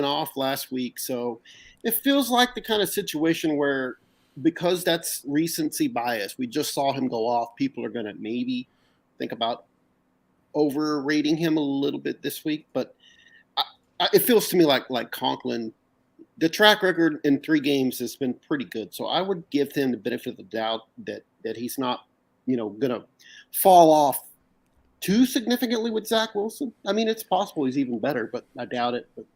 off last week. So it feels like the kind of situation where, because that's recency bias, we just saw him go off, people are going to maybe think about overrating him a little bit this week. But it feels to me like Conklin, the track record in 3 games has been pretty good. So I would give him the benefit of the doubt that he's not, going to fall off too significantly with Zach Wilson. I mean, it's possible he's even better, but I doubt it. But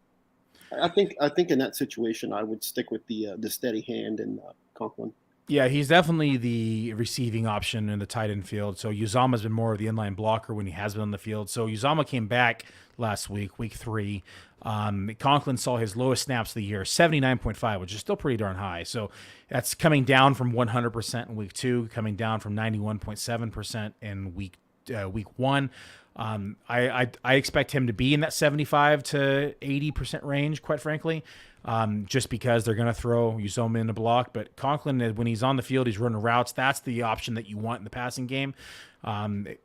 I think in that situation, I would stick with the steady hand and Conklin. Yeah, he's definitely the receiving option in the tight end field. So Uzama's been more of the inline blocker when he has been on the field. So Uzama came back last week, week 3. Conklin saw his lowest snaps of the year, 79.5, which is still pretty darn high. So that's coming down from 100% in week 2, coming down from 91.7% in week 1. I expect him to be in that 75 to 80% range, quite frankly, just because they're going to throw Uzoma in the block. But Conklin, when he's on the field, he's running routes. That's the option that you want in the passing game. And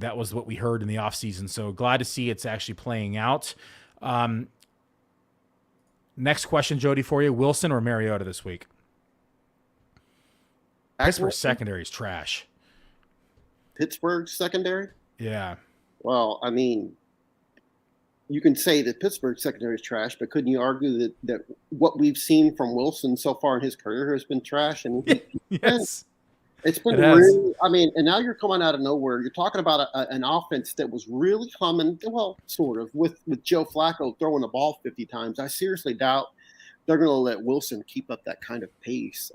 that was what we heard in the offseason. So glad to see it's actually playing out. Next question, Jody, for you. Wilson or Mariota this week? Pittsburgh secondary is trash. Pittsburgh secondary? Yeah. Well, I mean, you can say that Pittsburgh secondary is trash, but couldn't you argue that what we've seen from Wilson so far in his career has been trash? And yes. It's been really, I mean, and now you're coming out of nowhere. You're talking about an offense that was really humming, well, sort of, with Joe Flacco throwing the ball 50 times. I seriously doubt they're going to let Wilson keep up that kind of pace.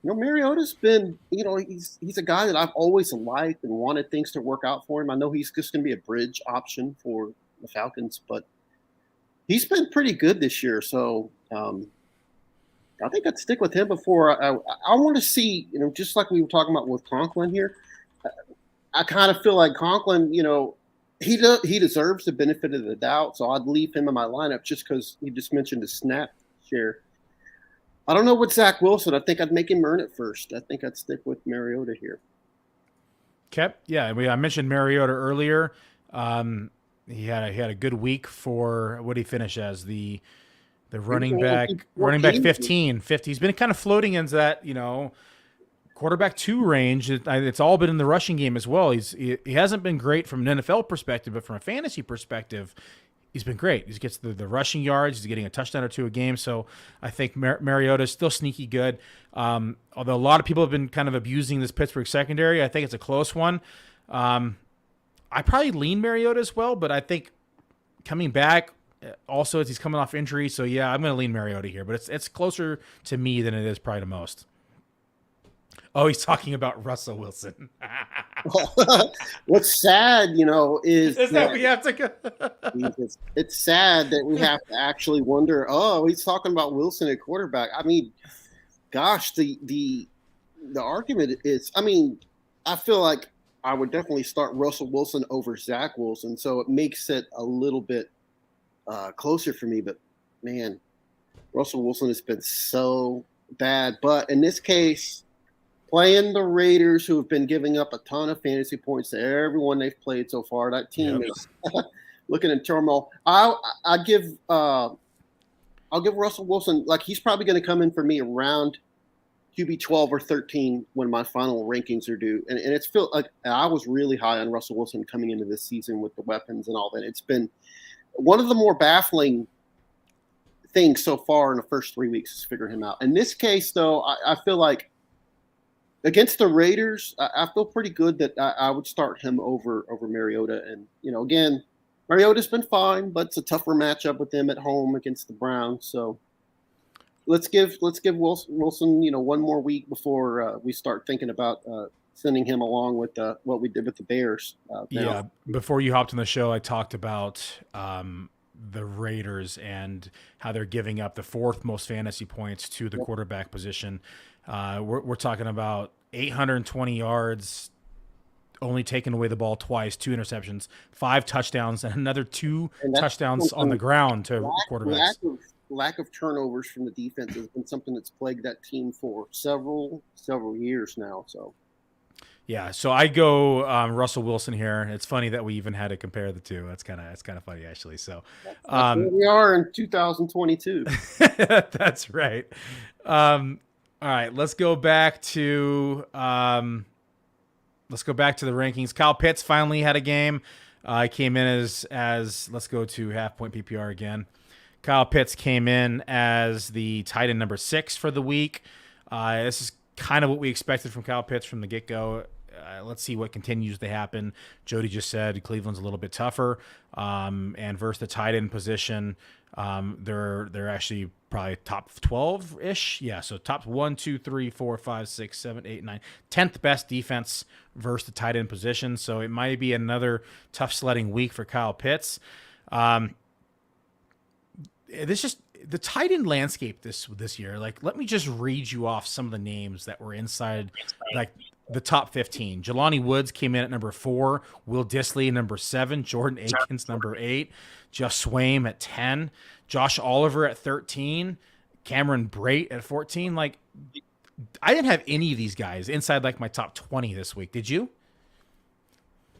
Mariota's been, he's a guy that I've always liked and wanted things to work out for him. I know he's just going to be a bridge option for the Falcons, but he's been pretty good this year. So, I think I'd stick with him before. I want to see, just like we were talking about with Conklin here. I kind of feel like Conklin, he deserves the benefit of the doubt. So I'd leave him in my lineup just because you just mentioned the snap share. I don't know with Zach Wilson. I think I'd make him earn it first. I think I'd stick with Mariota here. Okay, yeah, I mentioned Mariota earlier. He had a good week for what he finished as the running back 15. He's been kind of floating into that, quarterback 2 range. It's all been in the rushing game as well. He hasn't been great from an NFL perspective, but from a fantasy perspective, he's been great. He gets the rushing yards. He's getting a touchdown or 2 a game. So I think Mariota is still sneaky good. Although a lot of people have been kind of abusing this Pittsburgh secondary, I think it's a close one. I probably lean Mariota as well, but I think coming back, also, as he's coming off injury, so yeah, I'm going to lean Mariota here, but it's closer to me than it is probably to most. Oh, he's talking about Russell Wilson. What's sad, is that we have to go. It's sad that we have to actually wonder. Oh, he's talking about Wilson at quarterback. I mean, gosh, the argument is. I mean, I feel like I would definitely start Russell Wilson over Zach Wilson, so it makes it a little bit closer for me, but man, Russell Wilson has been so bad. But in this case, playing the Raiders, who have been giving up a ton of fantasy points to everyone they've played so far, that team is looking in turmoil. I'll give Russell Wilson, like, he's probably going to come in for me around QB 12 or 13 when my final rankings are due. And it's feel like I was really high on Russell Wilson coming into this season with the weapons and all that. It's been one of the more baffling things so far in the first 3 weeks is figuring him out. In this case, though, I feel like against the Raiders, I feel pretty good that I would start him over Mariota. And, again, Mariota's been fine, but it's a tougher matchup with them at home against the Browns. So let's give Wilson, one more week before we start thinking about sending him along with what we did with the Bears. Before you hopped on the show, I talked about the Raiders and how they're giving up the 4th most fantasy points to the quarterback position. We're talking about 820 yards, only taking away the ball twice, 2 interceptions, 5 touchdowns, and another 2 touchdowns on the ground to quarterbacks. Lack of turnovers from the defense has been something that's plagued that team for several years now. So. Yeah, so I go Russell Wilson here. It's funny that we even had to compare the two. That's kind of funny, actually. So that's where we are in 2022. That's right. All right, let's go back to the rankings. Kyle Pitts finally had a game. He came in as let's go to half point PPR again. Kyle Pitts came in as the tight end number 6 for the week. This is kind of what we expected from Kyle Pitts from the get-go. Let's see what continues to happen. Jody just said Cleveland's a little bit tougher, and versus the tight end position, they're actually probably top 12-ish. Yeah, so top 1, 2, 3, 4, 5, 6, 7, 8, 9, 10th best defense versus the tight end position. So it might be another tough sledding week for Kyle Pitts. This just the tight end landscape this year. Like, let me just read you off some of the names that were inside like the top 15. Jelani Woods came in at number 4. Will Dissly number 7. Jordan Akins number 8. Jeff Swaim at 10. Josh Oliver at 13. Cameron Brate at 14. Like, I didn't have any of these guys inside like my top 20 this week. Did you?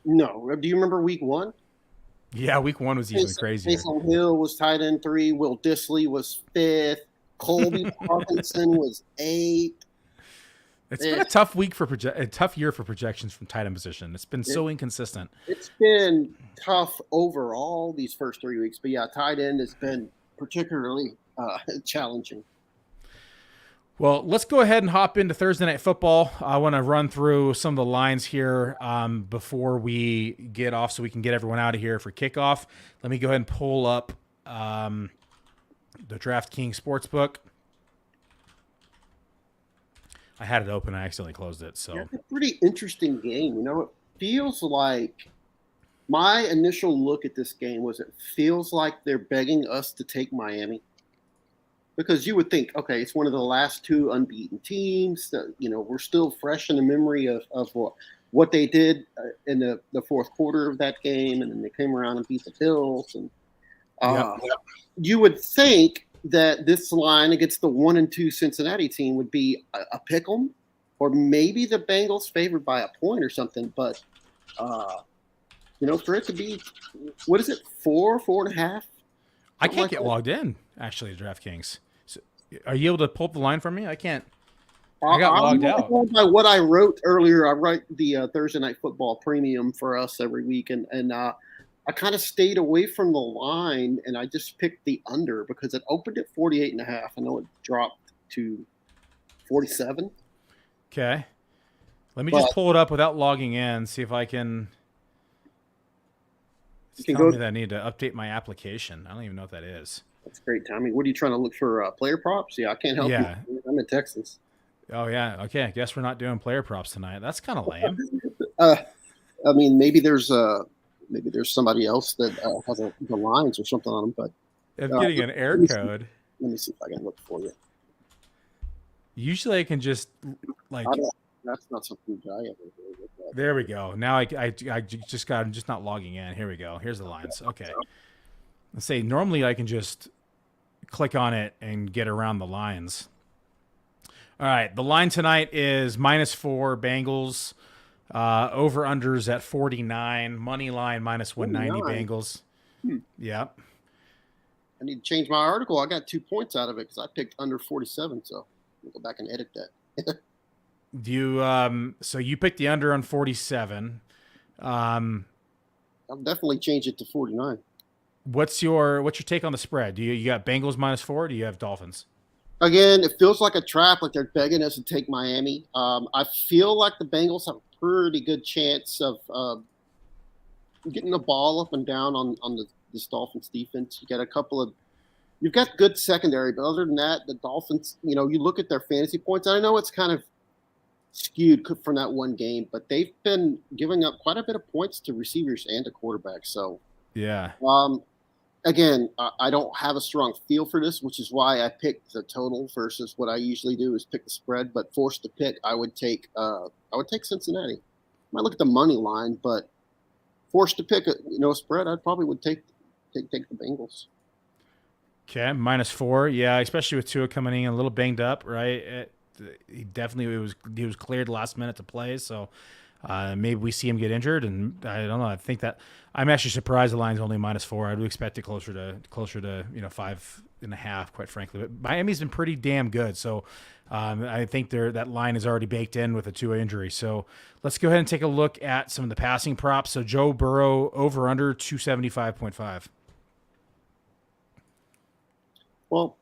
No. Do you remember week 1? Yeah, week 1 was even crazier. Taysom Hill was tight end 3. Will Dissly was 5th. Colby Parkinson was 8th. It's been a tough week a tough year for projections from tight end position. It's been so inconsistent. It's been tough overall these first 3 weeks, but yeah, tight end has been particularly challenging. Well, let's go ahead and hop into Thursday Night Football. I want to run through some of the lines here before we get off so we can get everyone out of here for kickoff. Let me go ahead and pull up the DraftKings Sportsbook. I had it open. I accidentally closed it. So it's a pretty interesting game. It feels like my initial look at this game was it feels like they're begging us to take Miami. Because you would think, okay, it's one of the last 2 unbeaten teams. That, we're still fresh in the memory of what they did in the fourth quarter of that game, and then they came around and beat the Bills. And you would think that this line against the 1-2 Cincinnati team would be a pick 'em, or maybe the Bengals favored by a point or something. But for it to be, what is it, 4.5? I can't get logged in, actually, to DraftKings. So, are you able to pull up the line for me? I can't. I got logged out. By what I wrote earlier, I write the Thursday Night Football premium for us every week, and I kind of stayed away from the line, and I just picked the under because it opened at 48.5. I know it dropped to 47. Okay. Let me just pull it up without logging in, see if I can... It's telling me that I need to update my application. I don't even know what that is. That's great timing. What are you trying to look for? Player props? Yeah, I can't help you. I'm in Texas. Oh, yeah. Okay. I guess we're not doing player props tonight. That's kind of lame. Maybe there's somebody else that has the lines or something on them. But I'm getting an error code. Let me see if I can look for you. Usually I can just that's not something I ever do. There we go. Now I'm just not logging in. Here we go. Here's the lines. Okay. Let's say normally I can just click on it and get around the lines. All right. The line tonight is -4 Bengals. Over-unders at 49. Money line -190 Bengals. Yep. I need to change my article. I got 2 points out of it because I picked under 47. So I'll go back and edit that. Do you so you picked the under on 47. I'll definitely change it to 49. What's your take on the spread? Do you got Bengals -4? Or do you have Dolphins? Again, it feels like a trap, like they're begging us to take Miami. I feel like the Bengals have a pretty good chance of getting the ball up and down on this Dolphins defense. You've got good secondary, but other than that, the Dolphins, you look at their fantasy points. I know it's kind of skewed from that one game, but they've been giving up quite a bit of points to receivers and to quarterbacks. So, yeah. Again, I don't have a strong feel for this, which is why I picked the total versus what I usually do is pick the spread. But forced to pick, I would take Cincinnati. I might look at the money line, but forced to pick a spread, I probably would take the Bengals. Okay, -4. Yeah, especially with Tua coming in a little banged up, right? He was cleared last minute to play, so maybe we see him get injured, and I don't know. I think that I'm actually surprised the line's only -4. I would expect it closer to 5.5, quite frankly. But Miami's been pretty damn good, so I think that line is already baked in with a Tua injury. So let's go ahead and take a look at some of the passing props. So Joe Burrow over under 275.5. Well,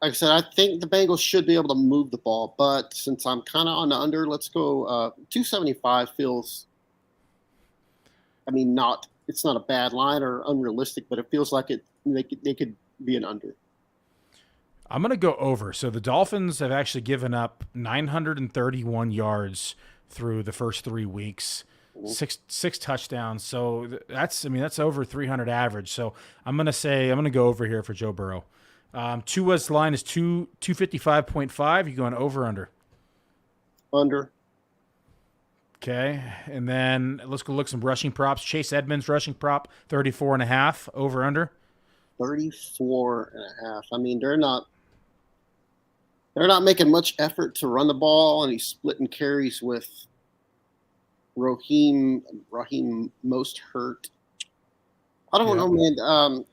like I said, I think the Bengals should be able to move the ball, but since I'm kind of on the under, let's go 275 feels, it's not a bad line or unrealistic, but it feels like they could be an under. I'm going to go over. So the Dolphins have actually given up 931 yards through the first 3 weeks, six touchdowns. So that's over 300 average. So I'm going to go over here for Joe Burrow. Tua's line is 255.5. You going over under? Under. Okay, and then let's go look some rushing props. Chase Edmonds rushing prop 34.5. Over under. 34.5. They're not making much effort to run the ball, and he's splitting carries with Raheem most hurt. I don't know, man.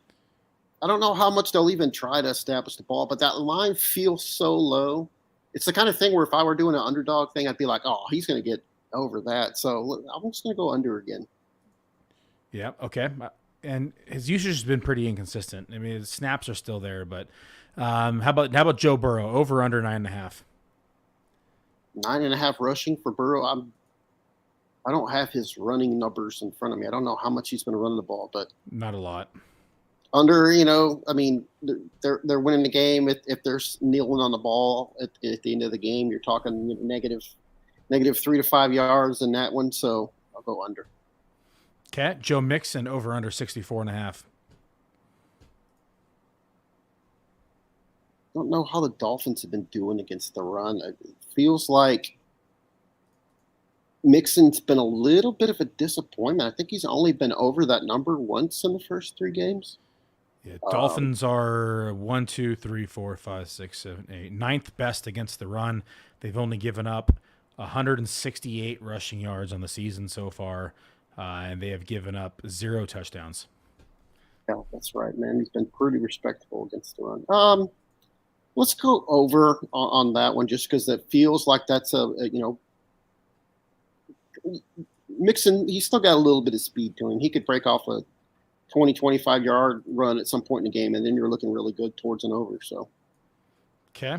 I don't know how much they'll even try to establish the ball, but that line feels so low. It's the kind of thing where if I were doing an underdog thing, I'd be like, oh, he's going to get over that. So I'm just going to go under again. Yeah. Okay. And his usage has been pretty inconsistent. I mean, his snaps are still there, but how about Joe Burrow over under 9.5? 9.5 rushing for Burrow. I don't have his running numbers in front of me. I don't know how much he's going to run the ball, but not a lot. Under, I mean, they're winning the game. If they're kneeling on the ball at the end of the game, you're talking negative 3 to 5 yards in that one. So I'll go under. Okay, Joe Mixon over under 64.5. I don't know how the Dolphins have been doing against the run. It feels like Mixon's been a little bit of a disappointment. I think he's only been over that number once in the first 3 games. Yeah, Dolphins are 1, 2, 3, 4, 5, 6, 7, 8, ninth best against the run. They've only given up 168 rushing yards on the season so far, and they have given up 0 touchdowns. Yeah, that's right, man. He's been pretty respectable against the run. Let's go over on that one just because it feels like that's Mixon, he's still got a little bit of speed to him. He could break off a 20, 25-yard run at some point in the game, and then you're looking really good towards an over. So, okay.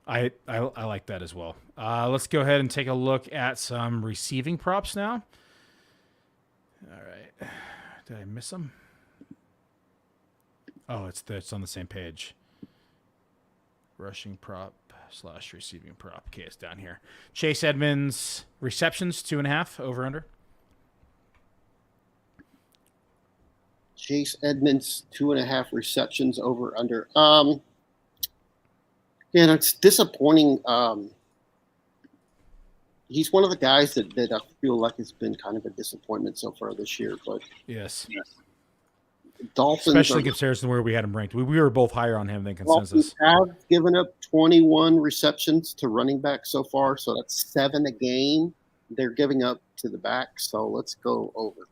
I like that as well. Let's go ahead and take a look at some receiving props now. All right. Did I miss them? Oh, it's on the same page. Rushing prop / receiving prop. Okay, it's down here. Chase Edmonds, receptions, 2.5, over under. Chase Edmonds, 2.5 receptions, over under. It's disappointing. He's one of the guys that I feel like has been kind of a disappointment so far this year. But yes. Dolphins, especially in comparison to where we had him ranked. We were both higher on him than consensus. Dolphins have given up 21 receptions to running back so far, so that's 7 a game. They're giving up to the back, so let's go over.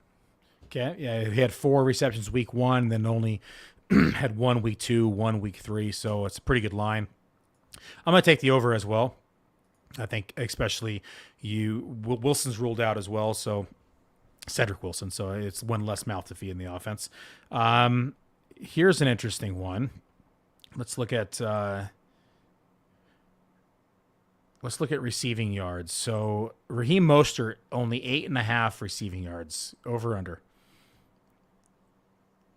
Okay, yeah, he had 4 receptions week 1, then only had 1 week 2, 1 week 3, so it's a pretty good line. I'm going to take the over as well. I think especially Wilson's ruled out as well, so Cedric Wilson, so it's one less mouth to feed in the offense. Here's an interesting one. Let's look at receiving yards. So Raheem Mostert only 8.5 receiving yards, over under.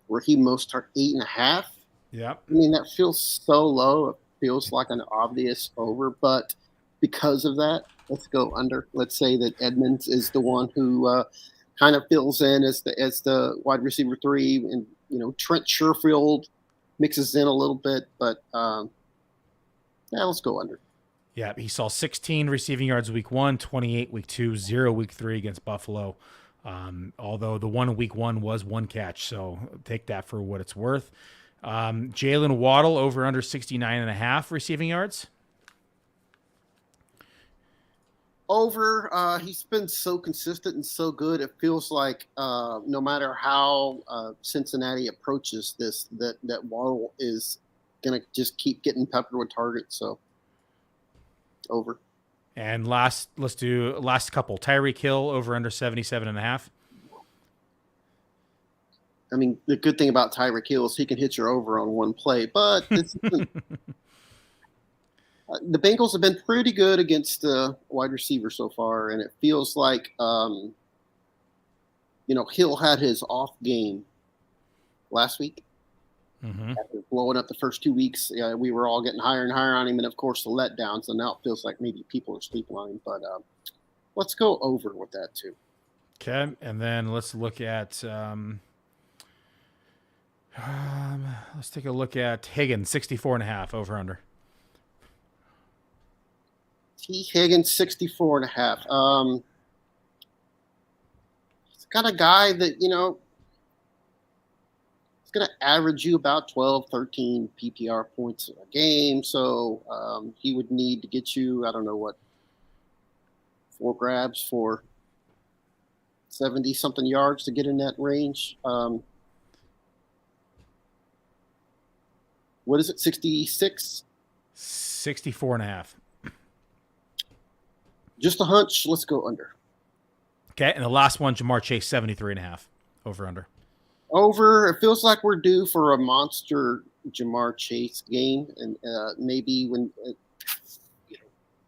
Raheem Mostert 8.5. Yeah, I mean that feels so low. It feels like an obvious over, but because of that, let's go under. Let's say that Edmonds is the one who kind of fills in as the wide receiver 3, and Trent Sherfield mixes in a little bit, but let's go under. Yeah, he saw 16 receiving yards week 1, 28 week 2, 0 week 3 against Buffalo. Although the one week 1 was 1 catch, so take that for what it's worth. Jalen Waddle over under 69.5 receiving yards. Over. He's been so consistent and so good. It feels like no matter how Cincinnati approaches this, that Waddle is going to just keep getting peppered with targets. So over. And let's do last couple. Tyreek Hill over under 77.5. I mean, the good thing about Tyreek Hill is he can hit your over on one play, but this isn't. The Bengals have been pretty good against the wide receiver so far, and it feels like, Hill had his off game last week. Mm-hmm. After blowing up the first 2 weeks, we were all getting higher and higher on him, and of course the letdown. So now it feels like maybe people are sleeping on him, but let's go over with that too. Okay, and then let's look at let's take a look at Higgins, 64.5, over under. Higgins, 64.5. He's got a guy that, he's going to average you about 12, 13 PPR points a game. So he would need to get you, 4 grabs for 70-something yards to get in that range. what is it, 66? 64.5. Just a hunch. Let's go under. Okay, and the last one, Jamar Chase, 73.5. Over under. Over. It feels like we're due for a monster Jamar Chase game, and maybe when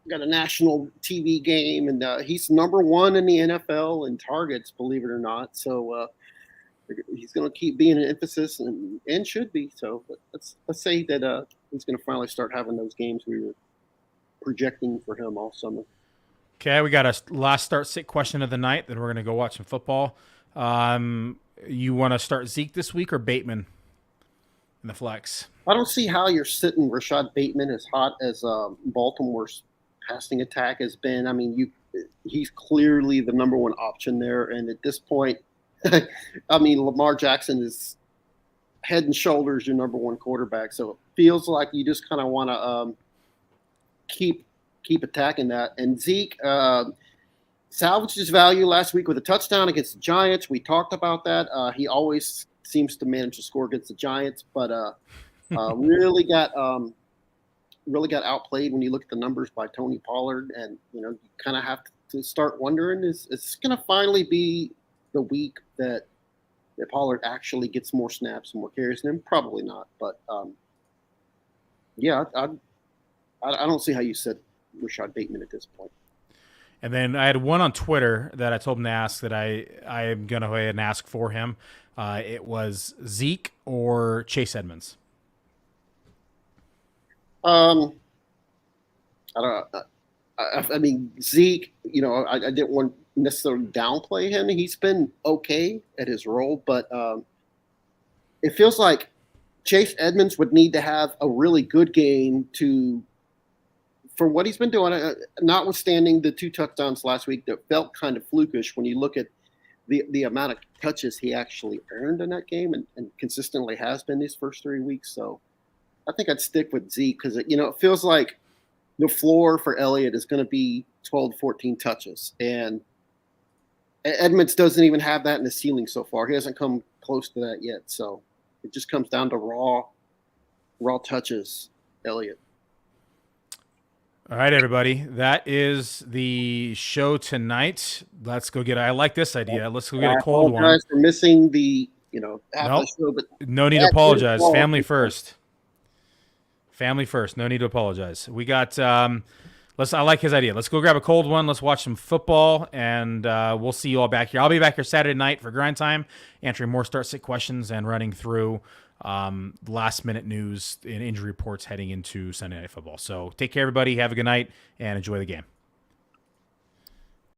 got a national TV game, and he's number one in the NFL in targets, believe it or not. So he's going to keep being an emphasis, and should be. So let's say that he's going to finally start having those games we were projecting for him all summer. Okay, we got a last start sit question of the night. Then we're going to go watch some football. You want to start Zeke this week or Bateman in the flex? I don't see how you're sitting Rashad Bateman as hot as Baltimore's passing attack has been. I mean, he's clearly the number one option there. And at this point, I mean, Lamar Jackson is head and shoulders your number one quarterback. So it feels like you just kind of want to keep attacking that. And Zeke salvaged his value last week with a touchdown against the Giants. We talked about that. He always seems to manage to score against the Giants, but really got outplayed when you look at the numbers by Tony Pollard. And, you kind of have to start wondering, is this going to finally be the week that Pollard actually gets more snaps and more carries than him? Probably not. But, yeah, I don't see how you said Rashad Bateman at this point. And then I had one on Twitter that I told him to ask that I am going to go ahead and ask for him. It was Zeke or Chase Edmonds. I don't know. I mean, Zeke, I didn't want to necessarily downplay him. He's been okay at his role, but it feels like Chase Edmonds would need to have a really good game for what he's been doing, notwithstanding the 2 touchdowns last week that felt kind of flukish when you look at the amount of touches he actually earned in that game and consistently has been these first 3 weeks. So I think I'd stick with Zeke because, it feels like the floor for Elliott is going to be 12 to 14 touches. And Edmonds doesn't even have that in the ceiling so far. He hasn't come close to that yet. So it just comes down to raw touches, Elliott. All right, everybody. That is the show tonight. Let's go get – I like this idea. Let's go get a cold one. I apologize for missing the, half nope. the show. But no need to apologize. Family first. Family first. No need to apologize. We got I like his idea. Let's go grab a cold one. Let's watch some football, and we'll see you all back here. I'll be back here Saturday night for grind time, answering more start-sit questions and running through last-minute news and injury reports heading into Sunday Night Football. So take care, everybody. Have a good night, and enjoy the game.